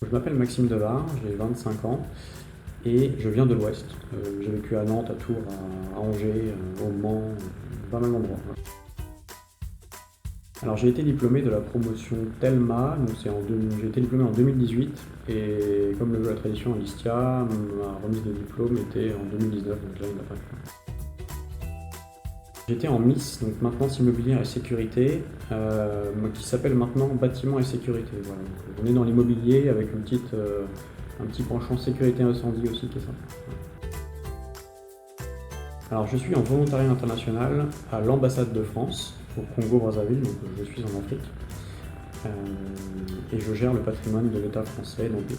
Je m'appelle Maxime Delard, j'ai 25 ans et je viens de l'Ouest. J'ai vécu à Nantes, à Tours, à Angers, au Mans, pas mal d'endroits. Alors j'ai été diplômé de la promotion Telma, donc j'ai été diplômé en 2018 et comme le veut la tradition à l'ISTIA, ma remise de diplôme était en 2019, donc là il n'a pas fait. J'étais en MIS, donc maintenance immobilière et sécurité, qui s'appelle maintenant bâtiment et sécurité. Voilà. Donc, on est dans l'immobilier avec un petit penchant sécurité incendie aussi qui est sympa. Alors je suis en volontariat international à l'ambassade de France, au Congo-Brazzaville, donc je suis en Afrique, et je gère le patrimoine de l'État français dans le pays.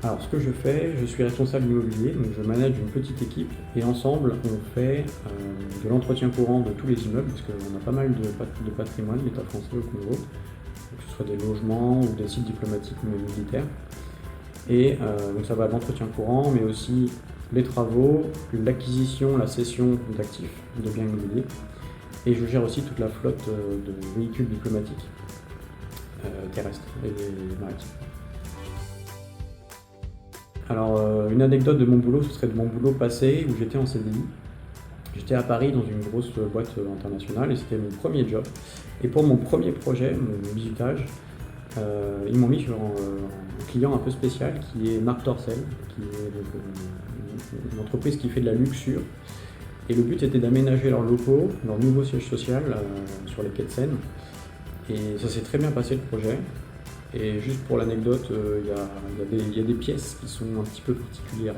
Alors ce que je fais, je suis responsable immobilier, donc je manage une petite équipe et ensemble on fait de l'entretien courant de tous les immeubles, parce qu'on a pas mal de patrimoine, l'État français au Congo, que ce soit des logements ou des sites diplomatiques ou militaires. Et donc ça va de l'entretien courant, mais aussi les travaux, l'acquisition, la cession d'actifs, de biens immobiliers. Et je gère aussi toute la flotte de véhicules diplomatiques terrestres et maritimes. Alors, une anecdote de mon boulot, ce serait de mon boulot passé où j'étais en CDI. J'étais à Paris dans une grosse boîte internationale et c'était mon premier job. Et pour mon premier projet, mon bisutage, ils m'ont mis sur un client un peu spécial qui est Marc Dorcel, qui est une entreprise qui fait de la luxure. Et le but était d'aménager leurs locaux, leur nouveau siège social sur les quais de Seine. Et ça s'est très bien passé le projet. Et juste pour l'anecdote, il y a des pièces qui sont un petit peu particulières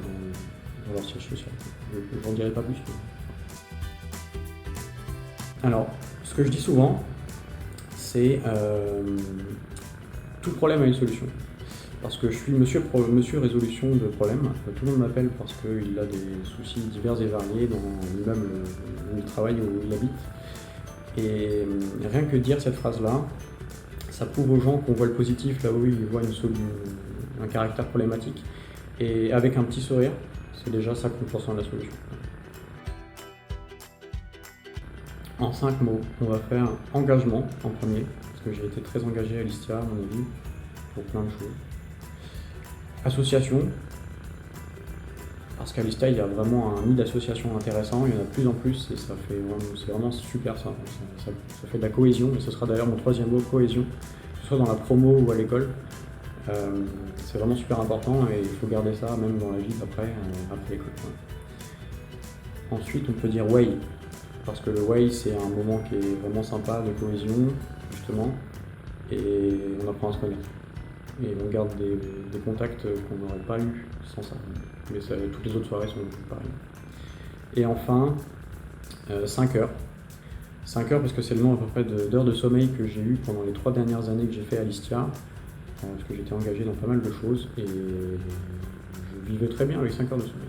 dans leur siège social. Je n'en dirai pas plus. Alors, ce que je dis souvent, c'est tout problème a une solution. Parce que je suis monsieur résolution de problèmes. Tout le monde m'appelle parce qu'il a des soucis divers et variés dans l'immeuble où il travaille, où il habite. Et rien que dire cette phrase-là, ça prouve aux gens qu'on voit le positif là où ils voient un caractère problématique. Et avec un petit sourire, c'est déjà 50% de la solution. En 5 mots, on va faire engagement en premier, parce que j'ai été très engagé à l'ISTIA, à mon avis, pour plein de choses. Association, parce qu'à l'ISTIA, il y a vraiment un nid d'associations intéressant, il y en a de plus en plus, et c'est vraiment super ça. Ça fait de la cohésion, et ce sera d'ailleurs mon troisième mot, cohésion, que ce soit dans la promo ou à l'école. C'est vraiment super important, et il faut garder ça même dans la vie après l'école. Ensuite, on peut dire way, parce que le way, c'est un moment qui est vraiment sympa de cohésion, justement, et on apprend à se connaître. Et on garde des contacts qu'on n'aurait pas eu sans ça. Mais toutes les autres soirées sont pareilles. Et enfin, 5 heures. 5 heures parce que c'est le nombre à peu près d'heures de sommeil que j'ai eu pendant les 3 dernières années que j'ai fait à l'ISTIA. Parce que j'étais engagé dans pas mal de choses et je vivais très bien avec 5 heures de sommeil.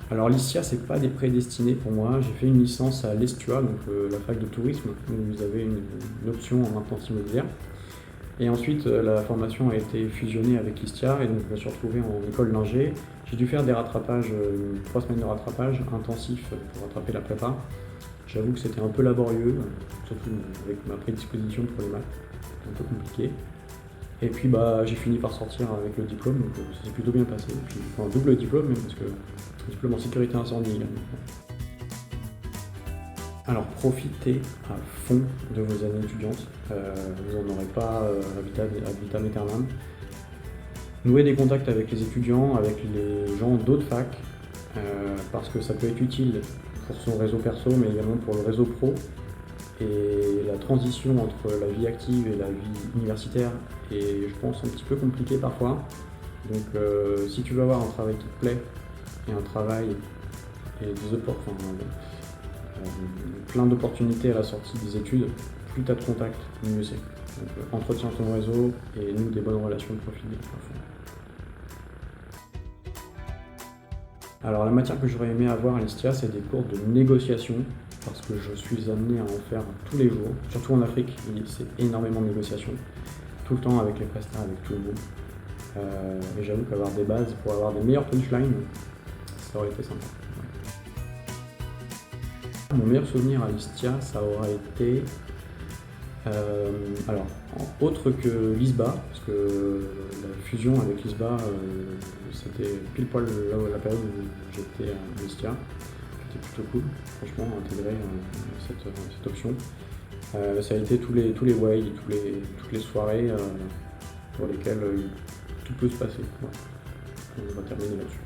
Alors l'ISTIA, c'est pas des prédestinés pour moi. J'ai fait une licence à l'ESTUA, donc la fac de tourisme, où vous avez une option en maintenance immobilière. Et ensuite, la formation a été fusionnée avec l'ISTIA et donc je me suis retrouvé en école d'ingé. J'ai dû faire des rattrapages, 3 semaines de rattrapage intensifs pour rattraper la prépa. J'avoue que c'était un peu laborieux, surtout avec ma prédisposition pour les maths, c'était un peu compliqué. Et puis j'ai fini par sortir avec le diplôme, donc ça s'est plutôt bien passé. Et puis, enfin, double diplôme même, parce que diplôme en sécurité incendie également. Alors profitez à fond de vos années étudiantes, vous n'en aurez pas ad vitam aeternam. Nouez des contacts avec les étudiants, avec les gens d'autres facs, parce que ça peut être utile pour son réseau perso, mais également pour le réseau pro. Et la transition entre la vie active et la vie universitaire est, je pense, un petit peu compliquée parfois. Donc si tu veux avoir un travail qui te plaît, et un travail et plein d'opportunités à la sortie des études, plus tu as de contacts, mieux c'est. Donc entretiens ton réseau et noue des bonnes relations de profil. Alors la matière que j'aurais aimé avoir à l'ISTIA, c'est des cours de négociation, parce que je suis amené à en faire tous les jours, surtout en Afrique, c'est énormément de négociations, tout le temps avec les prestataires, avec tout le monde. Et j'avoue qu'avoir des bases pour avoir des meilleurs punchlines, ça aurait été sympa. Mon meilleur souvenir à l'ISTIA, ça aura été Alors, autre que l'ISBA, parce que la fusion avec l'ISBA, c'était pile poil la période où j'étais à Mestia. C'était plutôt cool, franchement, intégrer cette option. Ça a été tous les way, toutes les soirées pour lesquelles tout peut se passer. Voilà. On va terminer là-dessus.